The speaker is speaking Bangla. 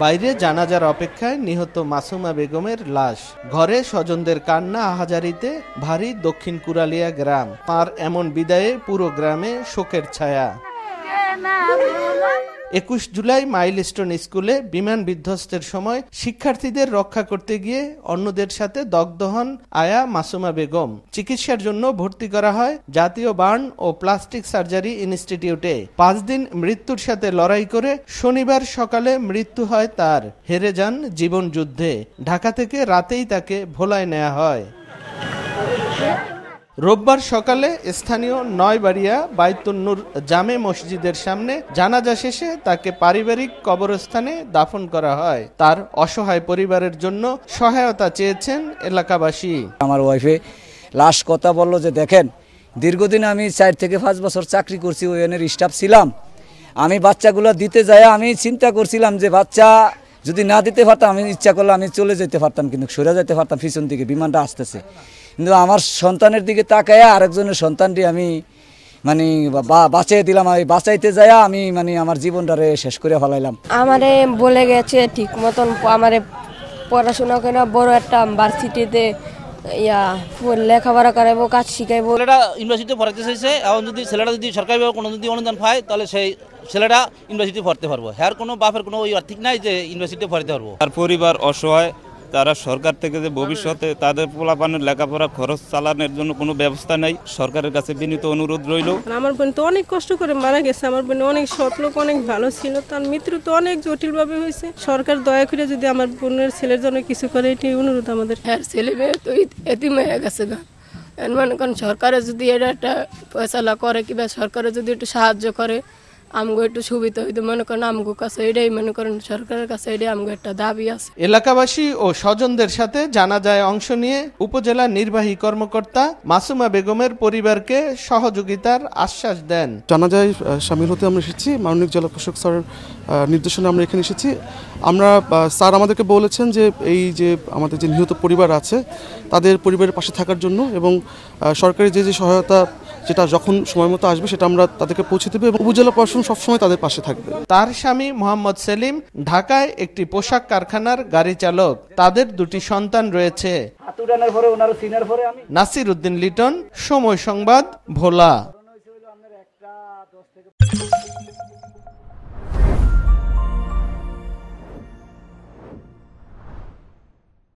বাইরে জানাজার অপেক্ষায় নিহত মাসুমা বেগমের লাশ। ঘরে স্বজনদের কান্না আহাজারিতে ভারী দক্ষিণ কুরালিয়া গ্রাম। তার এমন বিদায়ে পুরো গ্রামে শোকের ছায়া। ২১ জুলাই মাইলস্টোন স্কুলে বিমান বিধ্বস্তের সময় শিক্ষার্থীদের রক্ষা করতে গিয়ে অন্যদের সাথে দগ্ধ হন আয়া মাসুমা বেগম। চিকিৎসার জন্য ভর্তি করা হয় জাতীয় বার্ন ও প্লাস্টিক সার্জারি ইনস্টিটিউটে। ৫ দিন মৃত্যুর সাথে লড়াই করে শনিবার সকালে মৃত্যু হয় তার। হেরে যান জীবন যুদ্ধে। ঢাকা থেকে রাতেই তাকে ভোলায় নেওয়া হয়। রোববার সকালে স্থানীয় নয়বাড়িয়া বাইতুন নূর জামে মসজিদের সামনে জানাজা শেষে তাকে পারিবারিক কবরস্থানে দাফন করা হয়। তার অসহায় পরিবারের জন্য সহায়তা চেয়েছেন এলাকাবাসী। আমার ওয়াইফে লাস্ট কথা বলল যে দেখেন, দীর্ঘদিন আমি 4 থেকে 5 বছর চাকরি করছি, ওয়েনের স্টাফ ছিলাম। আমি বাচ্চাগুলো দিতে যাই আমি চিন্তা করছিলাম যে বাচ্চা যদি না দিতে পারতাম, আমি ইচ্ছা করলে আমি চলে যেতে পারতাম, কিন্তু সরে যেতে পারতাম পিছন দিকে, বিমানটা আসতেছে। কিন্তু আমার সন্তানের দিকে তাকায় আরেকজনের সন্তানটি আমি বাঁচাই দিলাম। আমি বাঁচাইতে যাই আমি আমার জীবনটারে শেষ করে ফেলাইলাম। আমারে বলে গেছে ঠিক মতন আমারে পড়াশোনা করে বড় একটা ভার্সিটিতে লেখাপড়া করাবো, কাজ শিখাইবো। ছেলেটা ইউনিভার্সিটি পড়াতে চাইছে। এখন যদি ছেলেটা যদি সরকারিভাবে কোনো যদি অনুদান পায় তাহলে সেই ছেলেটা ইউনিভার্সিটি পড়তে পারবো। হ্যার কোনো বাপের কোনো ওই আর্থিক নাই যে ইউনিভার্সিটি পড়তে পারবো। তার পরিবার অসহায়, তারা সরকার থেকে যে ভবিষ্যতে তাদের পোলাপানের লেখাপড়া খরচ চালানোর জন্য কোনো ব্যবস্থা নেই। সরকারের কাছে বিনীত অনুরোধ রইল। আমার বোন তো অনেক কষ্ট করে মারা গেছে। আমার বোন অনেক সৎ লোক, অনেক ভালো ছিল। তার মৃত্যু তো অনেক জটিলভাবে হয়েছে। সরকার দয়া করে যদি আমার বোনের ছেলের জন্য কিছু করে, এটাই অনুরোধ আমাদের। হ্যাঁ, ছেলে মেয়ে তো এতিম হয়ে গেছে গা। মনে করেন সরকারে যদি এটা একটা ফয়সালা করে কিংবা সরকারে যদি একটু সাহায্য করে, আমগো একটু সুবিধা হইতো। মনে করেন আমগো কাছে এটাই, মনে করেন সরকারের কাছে এটাই আমগো একটা দাবি আছে। এলাকাবাসী ও স্বজনদের সাথে জানাজায় অংশ নিয়ে উপজেলা নির্বাহী কর্মকর্তা মাসুমা বেগমের পরিবারকে সহযোগিতার আশ্বাস দেন। জানাজায় সামিল হতে আমরা এসেছি, মাননীয় জেলা প্রশাসক স্যারের নির্দেশনা আমরা এখানে এসেছি। স্যার আমাদেরকে বলেছেন যে এই যে আমাদের যে নিহত পরিবার আছে তাদের পরিবারের পাশে থাকার জন্য, এবং সরকারি যে সহায়তা যেটা যখন সময় মতো আসবে সেটা আমরা তাদেরকে পৌঁছে দেবো, এবং উপজেলা প্রশাসন সবসময় তাদের পাশে থাকবে। তার স্বামী মোহাম্মদ সেলিম ঢাকায় একটি পোশাক কারখানার গাড়ি চালক। তাদের 2টি সন্তান রয়েছে। নাসির উদ্দিন লিটন, সময় সংবাদ, ভোলা।